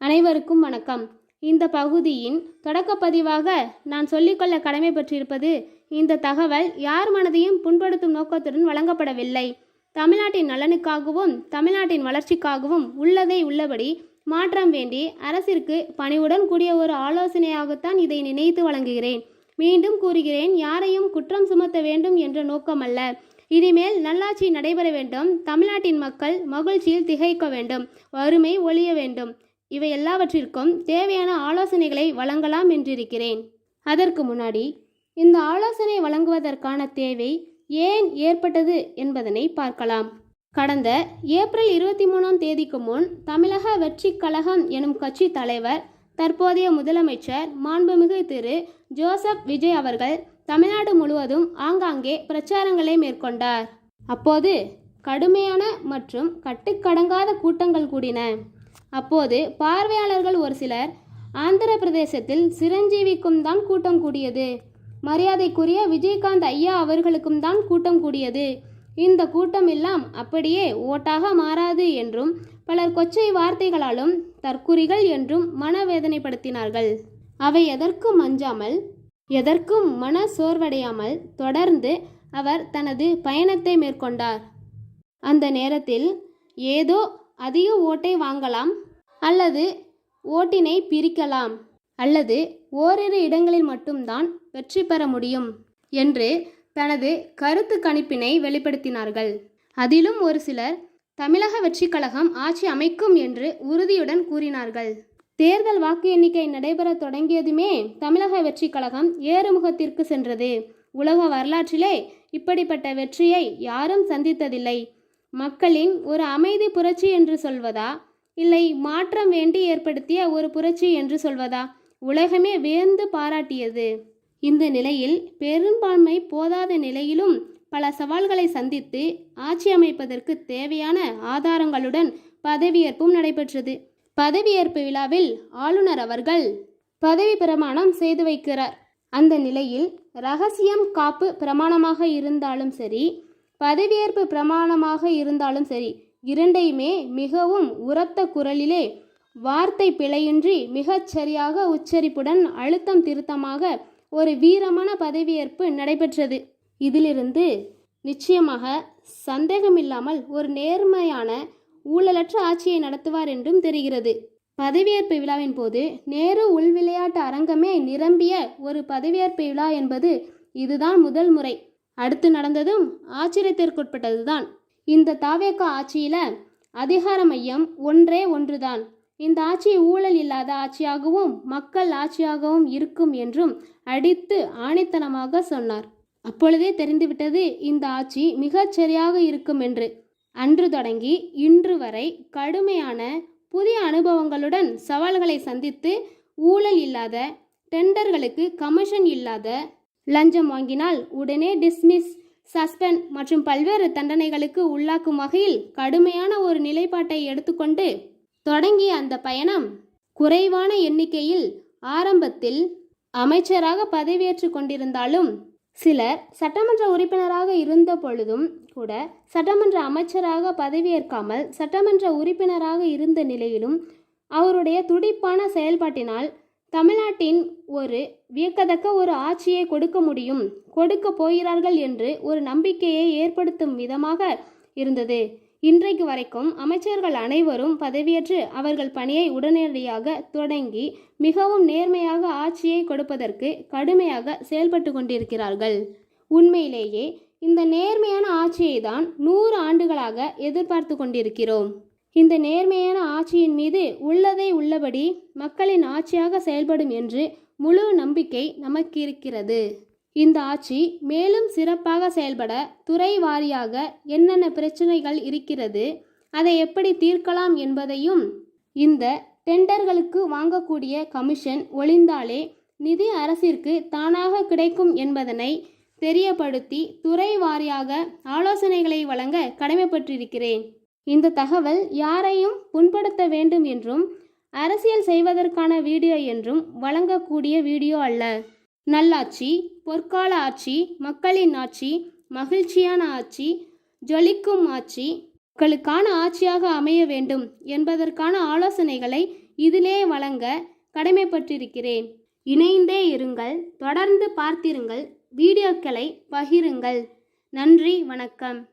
அனைவருக்கும் வணக்கம். இந்த பகுதியின் தொடக்கப்பதிவாக நான் சொல்லிக்கொள்ள கடமைப்பட்டிருப்பது, இந்த தகவல் யார் மனதையும் புண்படுத்தும் நோக்கத்துடன் வழங்கப்படவில்லை. தமிழ்நாட்டின் நலனுக்காகவும் தமிழ்நாட்டின் வளர்ச்சிக்காகவும் உள்ளதை உள்ளபடி மாற்றம் வேண்டி அரசிற்கு பணிவுடன் கூடிய ஒரு ஆலோசனையாகத்தான் இதை நினைத்து வழங்குகிறேன். மீண்டும் கூறுகிறேன், யாரையும் குற்றம் சுமத்த வேண்டும் என்ற நோக்கமல்ல. இனிமேல் நல்லாட்சி நடைபெற வேண்டும், தமிழ்நாட்டின் மக்கள் மகிழ்ச்சியில் திகைக்க வேண்டும், வறுமை ஒழிய வேண்டும். இவை எல்லாவற்றிற்கும் தேவையான ஆலோசனைகளை வழங்கலாம் என்றிருக்கிறேன். அதற்கு முன்னாடி இந்த ஆலோசனை வழங்குவதற்கான தேவை ஏன் ஏற்பட்டது என்பதனை பார்க்கலாம். கடந்த ஏப்ரல் 23ஆம் தேதிக்கு முன் தமிழக வெற்றி கழகம் எனும் கட்சி தலைவர், தற்போதைய முதலமைச்சர் மாண்புமிகு திரு ஜோசப் விஜய் அவர்கள் தமிழ்நாடு முழுவதும் ஆங்காங்கே பிரச்சாரங்களை மேற்கொண்டார். அப்போது கடுமையான மற்றும் கட்டுக்கடங்காத கூட்டங்கள் கூடின. அப்போது பார்வையாளர்கள் ஒரு சிலர், ஆந்திர பிரதேசத்தில் சிரஞ்சீவிக்கும் தான் கூட்டம் கூடியது, மரியாதைக்குரிய விஜயகாந்த் ஐயா அவர்களுக்கும் தான் கூட்டம் கூடியது, இந்த கூட்டம் எல்லாம் அப்படியே ஓட்டாக மாறாது என்றும் பலர் கொச்சை வார்த்தைகளாலும் தற்குறிகள் என்றும் மனவேதனைப்படுத்தினார்கள். அவை எதற்கும் அஞ்சாமல், எதற்கும் மன சோர்வடையாமல் தொடர்ந்து அவர் தனது பயணத்தை மேற்கொண்டார். அந்த நேரத்தில் ஏதோ அதிக ஓட்டை வாங்கலாம், அல்லது ஓட்டினை பிரிக்கலாம், அல்லது ஓரிரு இடங்களில் மட்டும்தான் வெற்றி பெற முடியும் என்று தனது கருத்து கணிப்பினை வெளிப்படுத்தினார்கள். அதிலும் ஒரு சிலர் தமிழக வெற்றி கழகம் ஆட்சி அமைக்கும் என்று உறுதியுடன் கூறினார்கள். தேர்தல் வாக்கு எண்ணிக்கை நடைபெற தொடங்கியதுமே தமிழக வெற்றி கழகம் ஏறுமுகத்திற்கு சென்றது. உலக வரலாற்றிலே இப்படிப்பட்ட வெற்றியை யாரும் சந்தித்ததில்லை. மக்களின் ஒரு அமைதி புரட்சி என்று சொல்வதா, இல்லை மாற்றம் வேண்டி ஏற்படுத்திய ஒரு புரட்சி என்று சொல்வதா, உலகமே வியந்து பாராட்டியது. இந்த நிலையில் பெரும்பான்மை போதாத நிலையிலும் பல சவால்களை சந்தித்து ஆட்சி அமைப்பதற்கு தேவையான ஆதாரங்களுடன் பதவியேற்பும் நடைபெற்றது. பதவியேற்பு விழாவில் ஆளுநர் அவர்கள் பதவி பிரமாணம் செய்து வைக்கிறார். அந்த நிலையில் ரகசியம் காப்பு பிரமாணமாக இருந்தாலும் சரி, பதவியேற்பு பிரமாணமாக இருந்தாலும் சரி, இரண்டையுமே மிகவும் உரத்த குரலிலே, வார்த்தை பிழையின்றி மிகச் சரியாக உச்சரிப்புடன் அழுத்தம் திருத்தமாக ஒரு வீரமான பதவியேற்பு நடைபெற்றது. இதிலிருந்து நிச்சயமாக சந்தேகமில்லாமல் ஒரு நேர்மையான ஊழலற்ற ஆட்சியை நடத்துவார் என்றும் தெரிகிறது. பதவியேற்பு விழாவின் போது நேரு உள் விளையாட்டு அரங்கமே நிரம்பிய ஒரு பதவியேற்பு விழா என்பது இதுதான் முதல் முறை. அடுத்து நடந்ததும் ஆச்சரியத்திற்குட்பட்டதுதான். இந்த தாவேகா ஆட்சியில அதிகார மையம் ஒன்றே ஒன்றுதான். இந்த ஆட்சி ஊழல் இல்லாத ஆட்சியாகவும் மக்கள் ஆட்சியாகவும் இருக்கும் என்றும் அடித்து ஆணித்தனமாக சொன்னார். அப்பொழுதே தெரிந்துவிட்டது இந்த ஆட்சி மிகச் சரியாக இருக்கும் என்று. அன்று தொடங்கி இன்று வரை கடுமையான புதிய அனுபவங்களுடன் சவால்களை சந்தித்து, ஊழல் இல்லாத, டெண்டர்களுக்கு கமிஷன் இல்லாத, லஞ்சம் வாங்கினால் உடனே டிஸ்மிஸ், சஸ்பெண்ட் மற்றும் பல்வேறு தண்டனைகளுக்கு உள்ளாக்கும் வகையில் கடுமையான ஒரு நிலைப்பாட்டை எடுத்துக்கொண்டு தொடங்கிய அந்த பயணம், குறைவான எண்ணிக்கையில் ஆரம்பத்தில் அமைச்சராக பதவியேற்று கொண்டிருந்தாலும், சிலர் சட்டமன்ற உறுப்பினராக இருந்த பொழுதும் கூட சட்டமன்ற அமைச்சராக பதவியேற்காமல் சட்டமன்ற உறுப்பினராக இருந்த நிலையிலும் அவருடைய துடிப்பான செயல்பாட்டினால் தமிழ்நாட்டின் ஒரு வியக்கத்தக்க ஒரு ஆட்சியை கொடுக்க முடியும், கொடுக்க போகிறார்கள் என்று ஒரு நம்பிக்கையை ஏற்படுத்தும் விதமாக இருந்தது. இன்றைக்கு வரைக்கும் அமைச்சர்கள் அனைவரும் பதவியேற்று அவர்கள் பணியை உடனடியாக தொடங்கி மிகவும் நேர்மையாக ஆட்சியை கொடுப்பதற்கு கடுமையாக செயல்பட்டு கொண்டிருக்கிறார்கள். உண்மையிலேயே இந்த நேர்மையான ஆட்சியை தான் 100 ஆண்டுகளாக எதிர்பார்த்து கொண்டிருக்கிறோம். இந்த நேர்மையான ஆட்சியின் மீது உள்ளதை உள்ளபடி மக்களின் ஆட்சியாக செயல்படும் என்று முழு நம்பிக்கை நமக்கு இருக்கிறது. இந்த ஆட்சி மேலும் சிறப்பாக செயல்பட துறை வாரியாக என்னென்ன பிரச்சனைகள் இருக்கிறது, அதை எப்படி தீர்க்கலாம் என்பதையும், இந்த டெண்டர்களுக்கு வாங்கக்கூடிய கமிஷன் ஒழிந்தாலே நிதி அரசிற்கு தானாக கிடைக்கும் என்பதனை தெரியப்படுத்தி துறை வாரியாக ஆலோசனைகளை வழங்க கடமைப்பட்டிருக்கிறேன். இந்த தகவல் யாரையும் புண்படுத்த வேண்டும் என்றும் அரசியல் செய்வதற்கான வீடியோ என்றும் வழங்கக்கூடிய வீடியோ அல்ல. நல்லாட்சி, பொற்கால ஆட்சி, மக்களின் ஆட்சி, மகிழ்ச்சியான ஆட்சி, ஜொலிக்கும் ஆட்சி, மக்களுக்கான ஆட்சியாக அமைய வேண்டும் என்பதற்கான ஆலோசனைகளை இதிலே வழங்க கடமைப்பட்டிருக்கிறேன். இணைந்தே இருங்கள், தொடர்ந்து பார்த்திருங்கள், வீடியோக்களை பகிருங்கள். நன்றி, வணக்கம்.